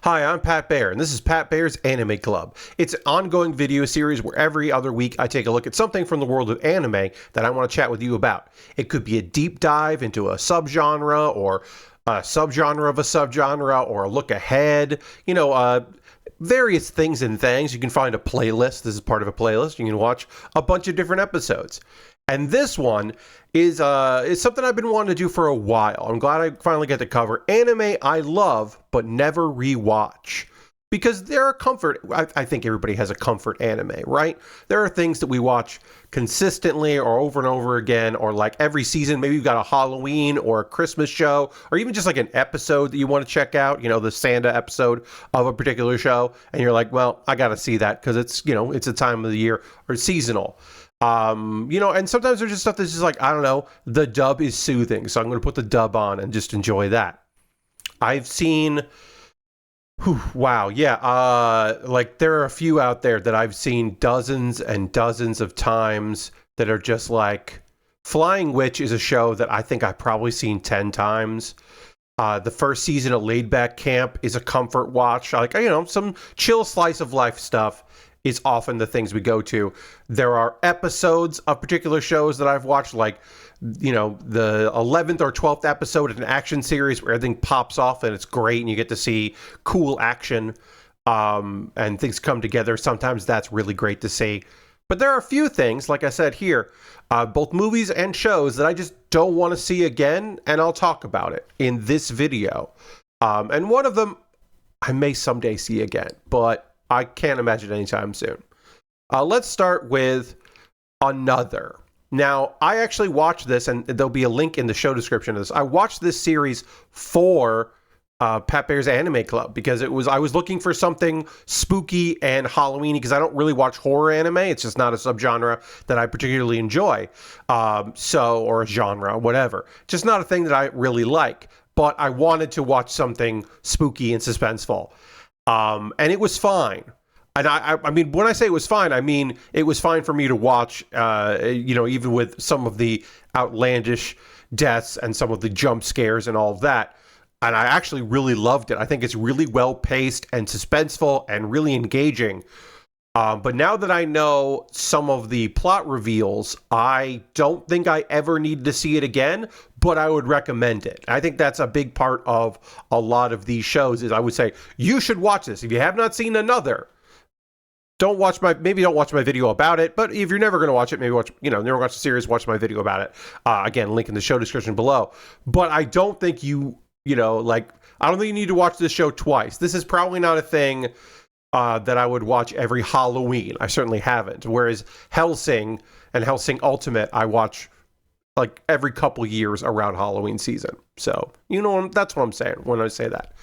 Hi, I'm Pat Baer, and this is Pat Baer's Anime Club. It's an ongoing video series where every other week I take a look at something from the world of anime that I want to chat with you about. It could be a deep dive into a subgenre, or a subgenre of a subgenre, or a look ahead, various things and things. You can find a playlist. This is part of a playlist. You can watch a bunch of different episodes. And this one is something I've been wanting to do for a while. I'm glad I finally get to cover anime I love but never rewatch. Because there are comfort, I think everybody has a comfort anime, right? There are things that we watch consistently or over and over again, or like every season. Maybe you've got a Halloween or a Christmas show, or even just like an episode that you want to check out, the Santa episode of a particular show. And you're like, well, I got to see that because it's, it's a time of the year or seasonal. And sometimes there's just stuff that's just like, I don't know, the dub is soothing, so I'm going to put the dub on and just enjoy that. I've seen, there are a few out there that I've seen dozens and dozens of times that are just like, Flying Witch is a show that I think I've probably seen 10 times. The first season of Laid Back Camp is a comfort watch. Like, some chill slice of life stuff is often the things we go to. There are episodes of particular shows that I've watched, like, the 11th or 12th episode of an action series where everything pops off and it's great and you get to see cool action and things come together. Sometimes that's really great to see. But there are a few things, like I said here, both movies and shows that I just don't want to see again, and I'll talk about it in this video. And one of them I may someday see again, but I can't imagine anytime soon. Let's start with Another. Now, I actually watched this, and there'll be a link in the show description of this. I watched this series for Pat Baer's Anime Club because I was looking for something spooky and Halloween-y because I don't really watch horror anime. It's just not a subgenre that I particularly enjoy. Or a genre, whatever. Just not a thing that I really like. But I wanted to watch something spooky and suspenseful. And it was fine. And I mean, when I say it was fine, I mean, it was fine for me to watch, even with some of the outlandish deaths and some of the jump scares and all of that. And I actually really loved it. I think it's really well paced and suspenseful and really engaging. But now that I know some of the plot reveals, I don't think I ever need to see it again, but I would recommend it. I think that's a big part of a lot of these shows is I would say, you should watch this. If you have not seen Another, don't watch my video about it, but if you're never going to watch it, maybe never watch the series, watch my video about it. Again, link in the show description below. But I don't think I don't think you need to watch this show twice. This is probably not a thing that I would watch every Halloween. I certainly haven't. Whereas Hellsing and Hellsing Ultimate, I watch like every couple years around Halloween season. So, that's what I'm saying when I say that.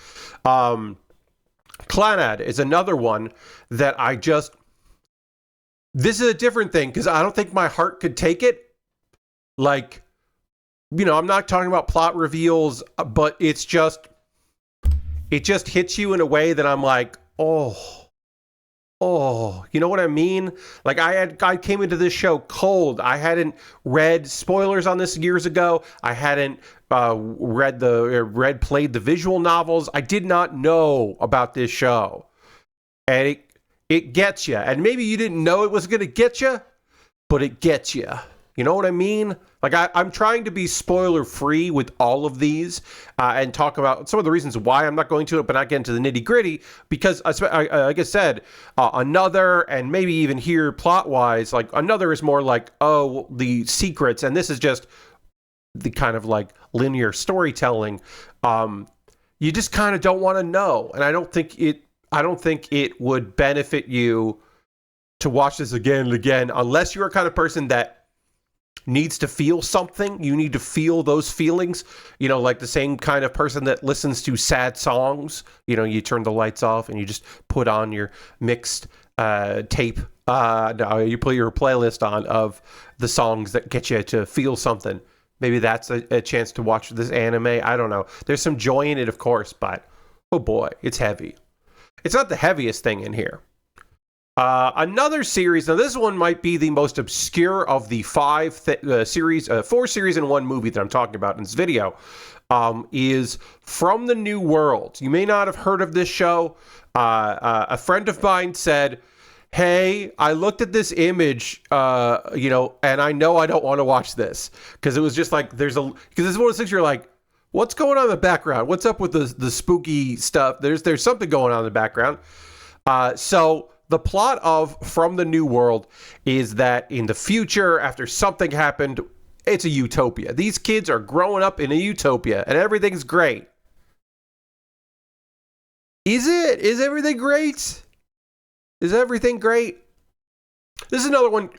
Clannad is another one that this is a different thing because I don't think my heart could take it. Like, I'm not talking about plot reveals, but it just hits you in a way that I'm like, oh, you know what I mean? Like I came into this show cold. I hadn't read spoilers on this years ago. I hadn't played the visual novels. I did not know about this show, and it gets you. And maybe you didn't know it was going to get you, but it gets you. You know what I mean? Like I'm trying to be spoiler free with all of these and talk about some of the reasons why I'm not going to it, but not get into the nitty gritty because, like I said, Another and maybe even here plot wise, like Another is more like, the secrets, and this is just the kind of like linear storytelling. You just kind of don't want to know, and I don't think it would benefit you to watch this again and again unless you're a kind of person that needs to feel something. You need to feel those feelings, like the same kind of person that listens to sad songs. You turn the lights off and you just put on your mixed tape. You put your playlist on of the songs that get you to feel something. Maybe that's a chance to watch this anime. I don't know. There's some joy in it, of course, but oh boy, it's heavy. It's not the heaviest thing in here. Another series, now this one might be the most obscure of the 4 series and 1 movie that I'm talking about in this video, is From the New World. You may not have heard of this show. A friend of mine said, hey, I looked at this image, and I know I don't want to watch this. Because it was just like, because this is one of those things you're like, what's going on in the background? What's up with the spooky stuff? There's something going on in the background. So the plot of From the New World is that in the future, after something happened, it's a utopia. These kids are growing up in a utopia, and everything's great. Is it? Is everything great? Is everything great? This is another one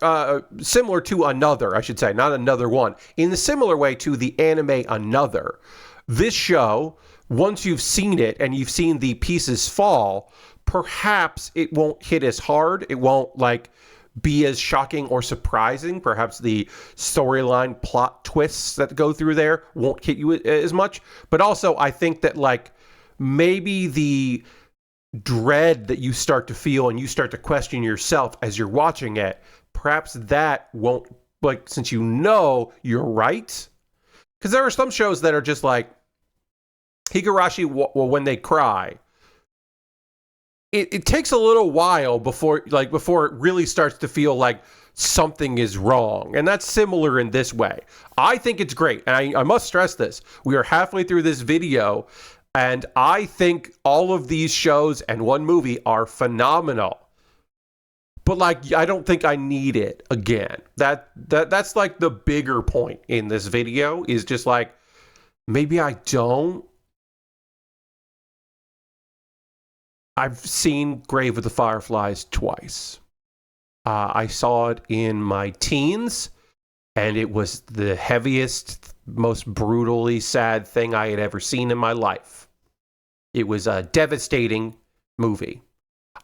similar to Another, I should say, not Another One. In the similar way to the anime Another, this show, once you've seen it and you've seen the pieces fall, perhaps it won't hit as hard. It won't be as shocking or surprising. Perhaps the storyline plot twists that go through there won't hit you as much. But also, I think that maybe the dread that you start to feel and you start to question yourself as you're watching it, perhaps that won't, since you're right. Because there are some shows that are just like Higurashi, when they cry, it takes a little while before it really starts to feel like something is wrong. And that's similar in this way. I think it's great. And I must stress this. We are halfway through this video, and I think all of these shows and one movie are phenomenal. But I don't think I need it again. That's the bigger point in this video, is just maybe I don't. I've seen Grave of the Fireflies twice. I saw it in my teens, and it was the heaviest, most brutally sad thing I had ever seen in my life. It was a devastating movie.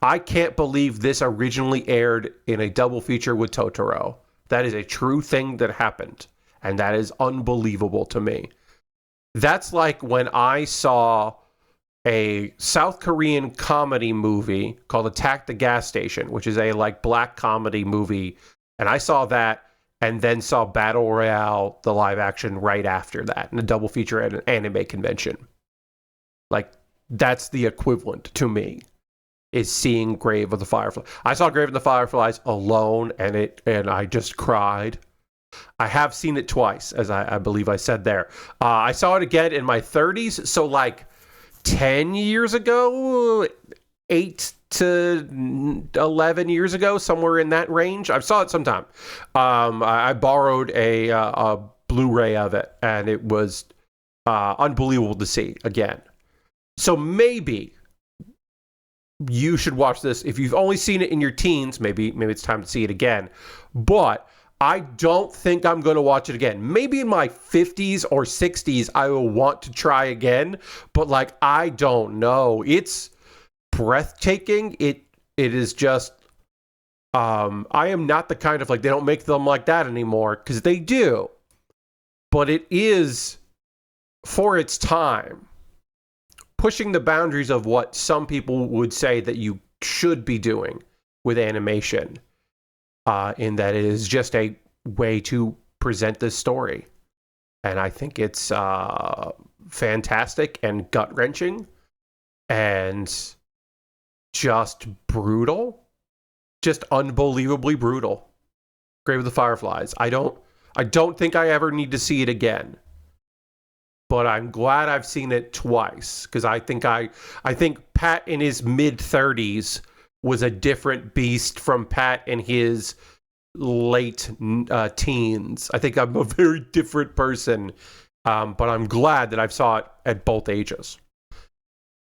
I can't believe this originally aired in a double feature with Totoro. That is a true thing that happened, and that is unbelievable to me. That's like when I saw a South Korean comedy movie called Attack the Gas Station, which is a black comedy movie. And I saw that and then saw Battle Royale, the live action, right after that in a double feature at an anime convention. That's the equivalent to me, is seeing Grave of the Fireflies. I saw Grave of the Fireflies alone, and I just cried. I have seen it twice, as I believe I said there. I saw it again in my 30s, so 10 years ago, 8 to 11 years ago, somewhere in that range. I saw it sometime. I borrowed a Blu-ray of it, and it was unbelievable to see again. So maybe you should watch this. If you've only seen it in your teens, maybe it's time to see it again. But I don't think I'm going to watch it again. Maybe in my 50s or 60s, I will want to try again. But I don't know. It's breathtaking. It is just, I am not the kind of they don't make them like that anymore, because they do. But it is, for its time, pushing the boundaries of what some people would say that you should be doing with animation. In that it is just a way to present this story. And I think it's fantastic and gut-wrenching and just brutal. Just unbelievably brutal. Grave of the Fireflies. I don't think I ever need to see it again. But I'm glad I've seen it twice, because I think Pat in his mid-30s was a different beast from Pat in his late teens. I think I'm a very different person, but I'm glad that I've saw it at both ages.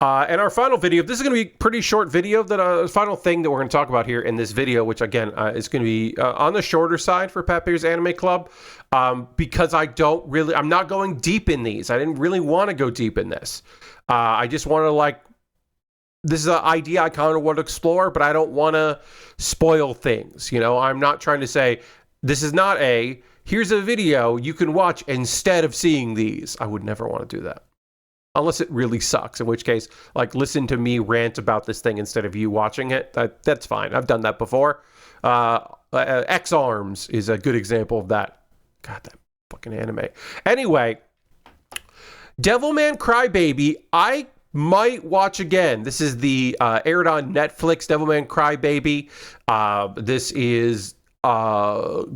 And our final video, this is going to be a pretty short video, the final thing that we're going to talk about here in this video, which again is going to be on the shorter side for Pat Baer's Anime Club, because I'm not going deep in these. I didn't really want to go deep in this. I just want to this is an idea I kind of want to explore, but I don't want to spoil things. I'm not trying to say, this is not here's a video you can watch instead of seeing these. I would never want to do that. Unless it really sucks, in which case, listen to me rant about this thing instead of you watching it. That's fine. I've done that before. X-Arms is a good example of that. God, that fucking anime. Anyway, Devilman Crybaby, I might watch again. This is the aired on Netflix, Devilman Crybaby. This is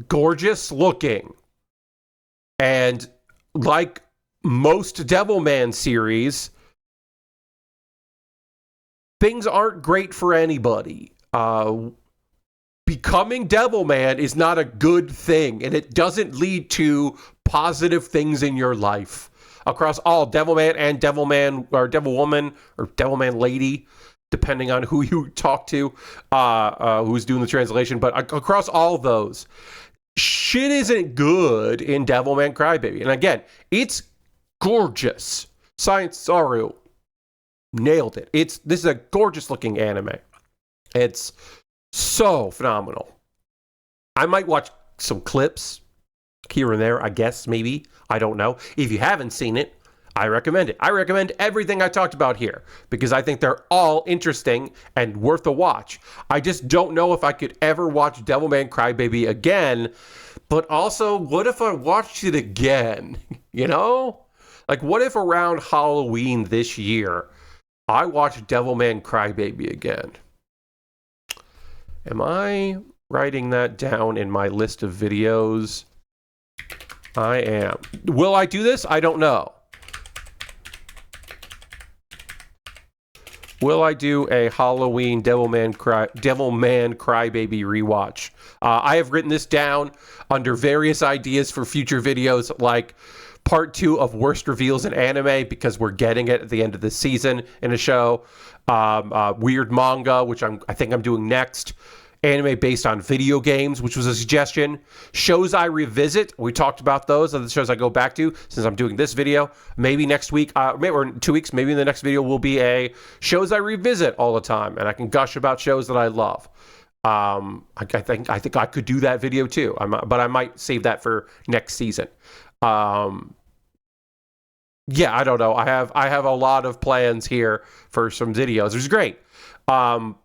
gorgeous looking. And like most Devilman series, things aren't great for anybody. Becoming Devilman is not a good thing, and it doesn't lead to positive things in your life. Across all Devilman and Devilman or Devilwoman or Devilman Lady, depending on who you talk to, who's doing the translation. But across all those, shit isn't good in Devilman Crybaby. And again, it's gorgeous. Science Saru nailed it. This is a gorgeous looking anime. It's so phenomenal. I might watch some clips here and there, I guess, maybe. I don't know. If you haven't seen it, I recommend it. I recommend everything I talked about here because I think they're all interesting and worth a watch. I just don't know if I could ever watch Devilman Crybaby again, but also, what if I watched it again? You know? Like, what if around Halloween this year, I watched Devilman Crybaby again? Am I writing that down in my list of videos? I am. Will I do this? I don't know. Will I do a Halloween Devilman Crybaby rewatch? I have written this down under various ideas for future videos, like part 2 of worst reveals in anime, because we're getting it at the end of the season in a show. Weird manga, which I think I'm doing next. Anime based on video games, which was a suggestion. Shows I revisit. We talked about those are the shows I go back to since I'm doing this video. Maybe next week, maybe or in 2 weeks, maybe in the next video will be a shows I revisit all the time, and I can gush about shows that I love. I think I could do that video too. But I might save that for next season. Yeah, I don't know. I have a lot of plans here for some videos, which is great. And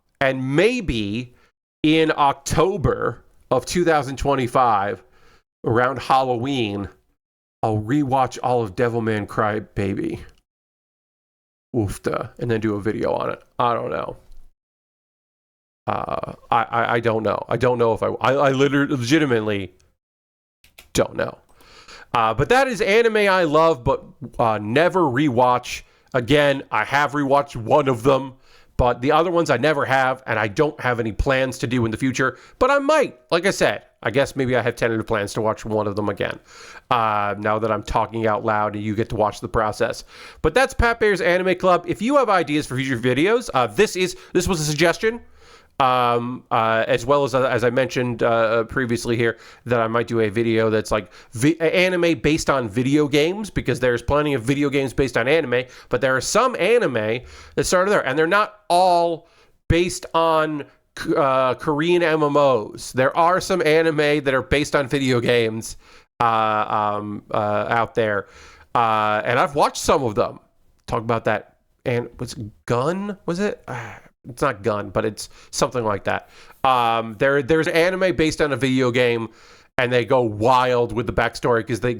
maybe in October of 2025, around Halloween, I'll rewatch all of Devilman Crybaby. Oofta. And then do a video on it. I don't know. I don't know. I don't know if I literally, legitimately don't know. But that is anime I love, but never rewatch. Again, I have rewatched one of them, but the other ones I never have, and I don't have any plans to do in the future. But I might. Like I said, I guess maybe I have tentative plans to watch one of them again. Now that I'm talking out loud and you get to watch the process. But that's Pat Baer's Anime Club. If you have ideas for future videos, this was a suggestion. As well as I mentioned previously here, that I might do a video that's like anime based on video games, because there's plenty of video games based on anime, but there are some anime that started there, and they're not all based on Korean MMOs. There are some anime that are based on video games out there, and I've watched some of them. Talk about that. And was it Gun? Was it? It's not Gun, but it's something like that. There's anime based on a video game, and they go wild with the backstory because the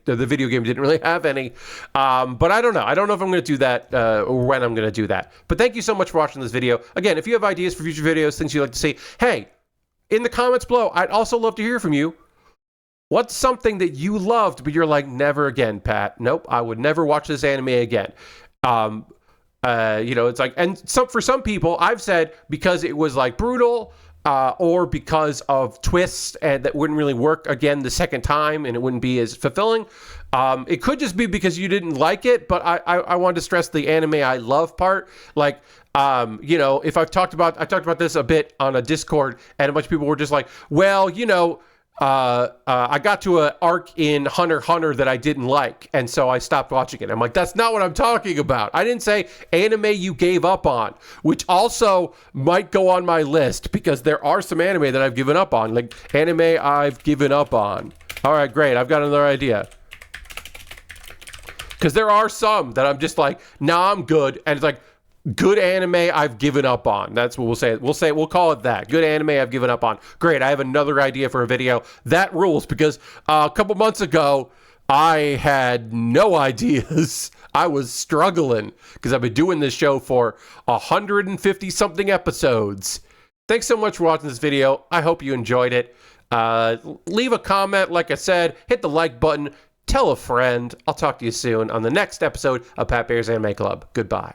video game didn't really have any. But I don't know. I don't know if I'm going to do that or when I'm going to do that. But thank you so much for watching this video. Again, if you have ideas for future videos, things you'd like to see, hey, in the comments below, I'd also love to hear from you. What's something that you loved, but you're like, never again, Pat? Nope, I would never watch this anime again. It's like, and for some people, I've said because it was like brutal, or because of twists and that wouldn't really work again the second time, and it wouldn't be as fulfilling. It could just be because you didn't like it, but I wanted to stress the anime I love part. Like, if I talked about this a bit on a Discord, and a bunch of people were just like, well, I got to an arc in Hunter x Hunter that I didn't like, and so I stopped watching it. I'm like, that's not what I'm talking about. I didn't say anime you gave up on, which also might go on my list, because there are some anime that I've given up on, like anime I've given up on. All right, great. I've got another idea. Because there are some that I'm just like, nah, I'm good. And it's like, good anime I've given up on. That's what we'll say. We'll call it that. Good anime I've given up on. Great. I have another idea for a video. That rules, because a couple months ago, I had no ideas. I was struggling because I've been doing this show for 150 something episodes. Thanks so much for watching this video. I hope you enjoyed it. Leave a comment, like I said, hit the like button, tell a friend. I'll talk to you soon on the next episode of Pat Baer's Anime Club. Goodbye.